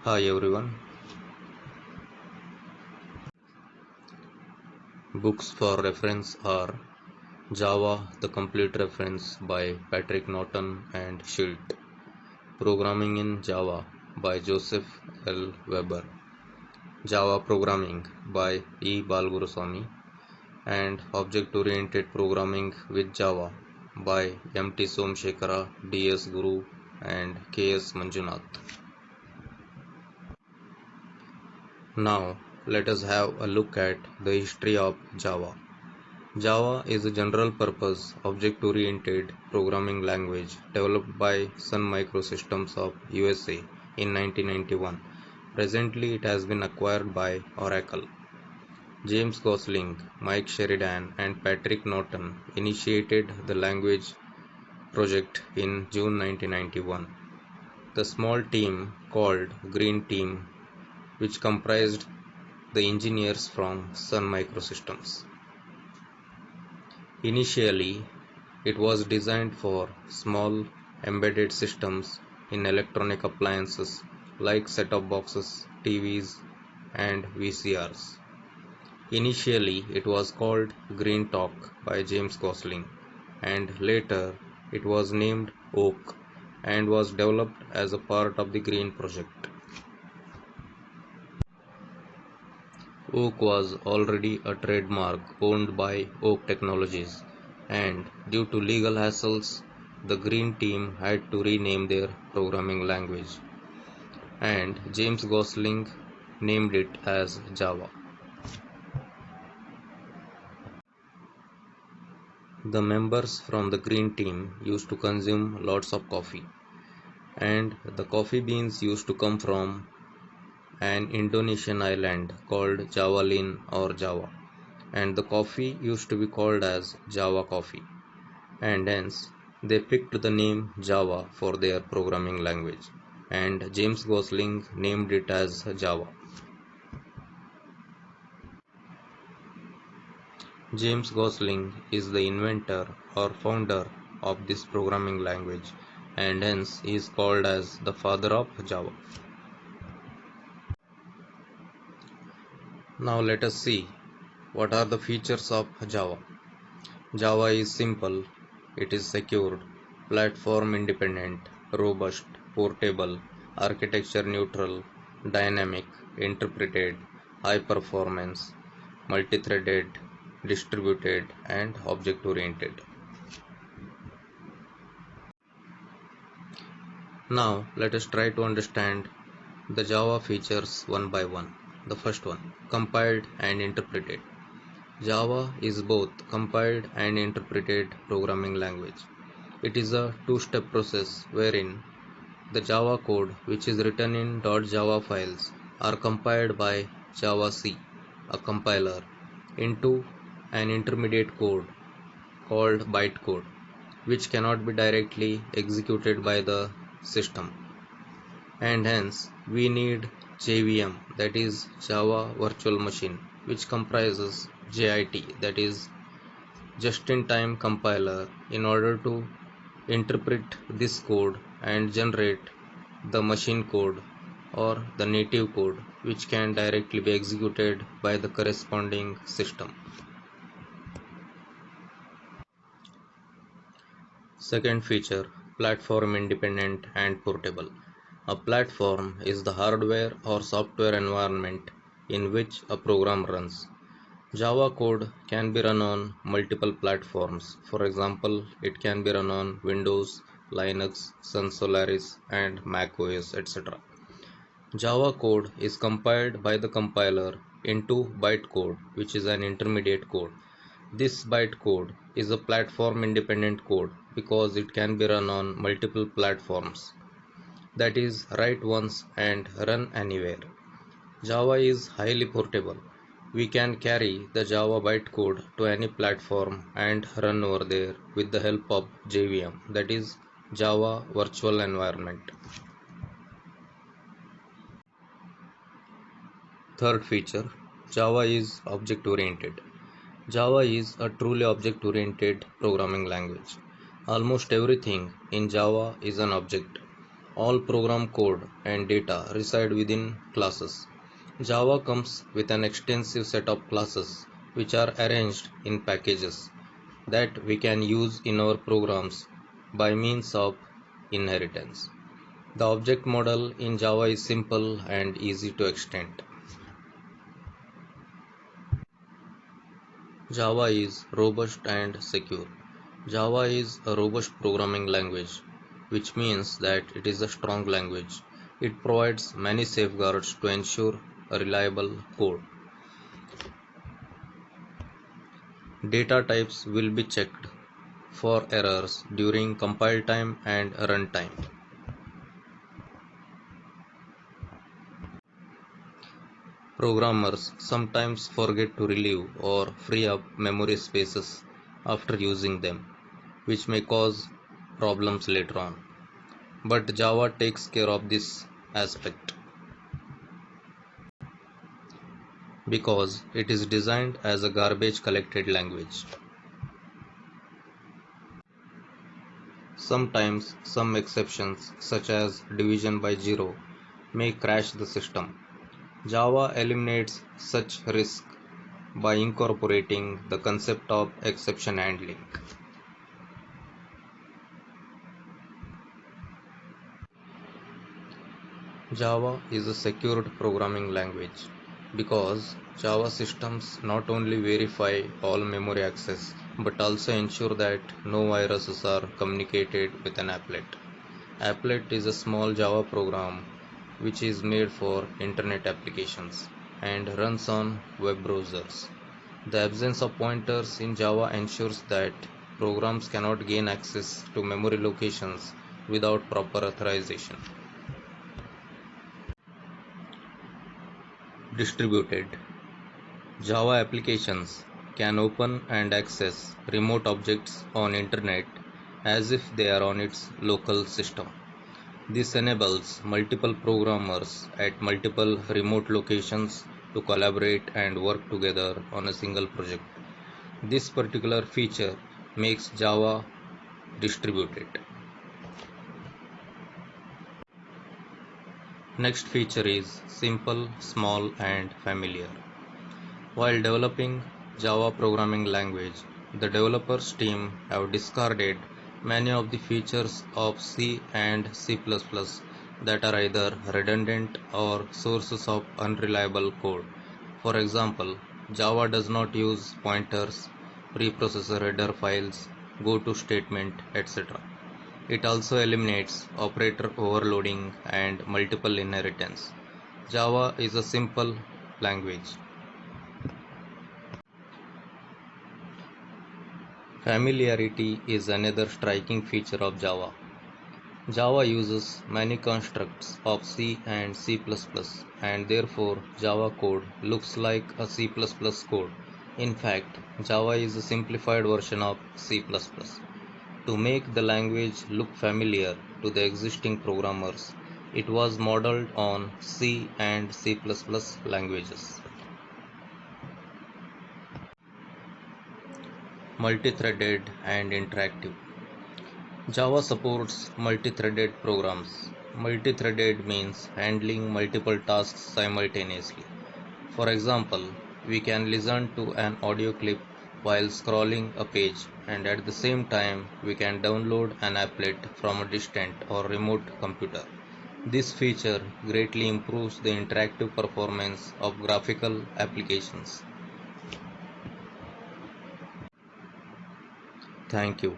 Hi everyone. Books for reference are Java: The Complete Reference by Patrick Norton and Schilt, Programming in Java by Joseph L. Weber, Java Programming by E. Balguruswamy, and Object-Oriented Programming with Java by M. T. Somshekara, D. S. Guru, and K. S. Manjunath. Now, let us have a look at the history of Java. Java is a general-purpose, object-oriented programming language developed by Sun Microsystems of USA in 1991. Presently, it has been acquired by Oracle. James Gosling, Mike Sheridan, and Patrick Norton initiated the language project in June 1991. The small team called Green Team, which comprised the engineers from Sun Microsystems. Initially, it was designed for small embedded systems in electronic appliances like set-top boxes, TVs, and VCRs. Initially, it was called Green Talk by James Gosling, and later it was named Oak and was developed as a part of the Green project. Oak was already a trademark owned by Oak Technologies, and due to legal hassles, the Green team had to rename their programming language, and James Gosling named it as Java. The members from the Green team used to consume lots of coffee, and the coffee beans used to come from an Indonesian island called Javalin or Java, and the coffee used to be called as Java coffee, and hence they picked the name Java for their programming language, and James Gosling named it as Java. James Gosling is the inventor or founder of this programming language, and hence he is called as the father of Java. Now let us see what are the features of Java. Java is simple, it is secured, platform independent, robust, portable, architecture neutral, dynamic, interpreted, high performance, multi-threaded, distributed, and object oriented. Now let us try to understand the Java features one by one. The first one, compiled and interpreted. Java is both compiled and interpreted programming language. It is a two-step process wherein the Java code which is written in .java files are compiled by javac, a compiler, into an intermediate code called bytecode, which cannot be directly executed by the system. And hence we need JVM, that is Java Virtual Machine, which comprises JIT, that is just-in-time compiler, in order to interpret this code and generate the machine code or the native code which can directly be executed by the corresponding system. Second feature, platform independent and portable. A platform is the hardware or software environment in which a program runs. Java code can be run on multiple platforms. For example, it can be run on Windows, Linux, Sun Solaris, and Mac OS, etc. Java code is compiled by the compiler into bytecode, which is an intermediate code. This bytecode is a platform independent code because it can be run on multiple platforms. That is, write once and run anywhere. Java is highly portable. We can carry the Java bytecode to any platform and run over there with the help of JVM, that is Java Virtual Environment. Third feature, Java is object oriented. Java is a truly object oriented programming language. Almost everything in Java is an object. All program code and data reside within classes. Java comes with an extensive set of classes which are arranged in packages that we can use in our programs by means of inheritance. The object model in Java is simple and easy to extend. Java is robust and secure. Java is a robust programming language, which means that it is a strong language. It provides many safeguards to ensure a reliable code. Data types will be checked for errors during compile time and runtime. Programmers sometimes forget to relieve or free up memory spaces after using them, which may cause problems later on. But Java takes care of this aspect because it is designed as a garbage collected language. Sometimes some exceptions, such as division by zero, may crash the system. Java eliminates such risk by incorporating the concept of exception handling. Java is a secured programming language because Java systems not only verify all memory access but also ensure that no viruses are communicated with an applet. Applet is a small Java program which is made for internet applications and runs on web browsers. The absence of pointers in Java ensures that programs cannot gain access to memory locations without proper authorization. Distributed Java applications can open and access remote objects on internet as if they are on its local system. This enables multiple programmers at multiple remote locations to collaborate and work together on a single project. This particular feature makes Java distributed. Next feature is simple, small and familiar. While developing Java programming language, the developers team have discarded many of the features of C and C++ that are either redundant or sources of unreliable code. For example, Java does not use pointers, preprocessor header files, goto statement, etc. It also eliminates operator overloading and multiple inheritance. Java is a simple language. Familiarity is another striking feature of Java. Java uses many constructs of C and C++, and therefore Java code looks like a C++ code. In fact, Java is a simplified version of C++. To make the language look familiar to the existing programmers, it was modeled on C and C++ languages. Multi-threaded and interactive. Java supports multi-threaded programs. Multi-threaded means handling multiple tasks simultaneously. For example, we can listen to an audio clip while scrolling a page, and at the same time we can download an applet from a distant or remote computer. This feature greatly improves the interactive performance of graphical applications. Thank you.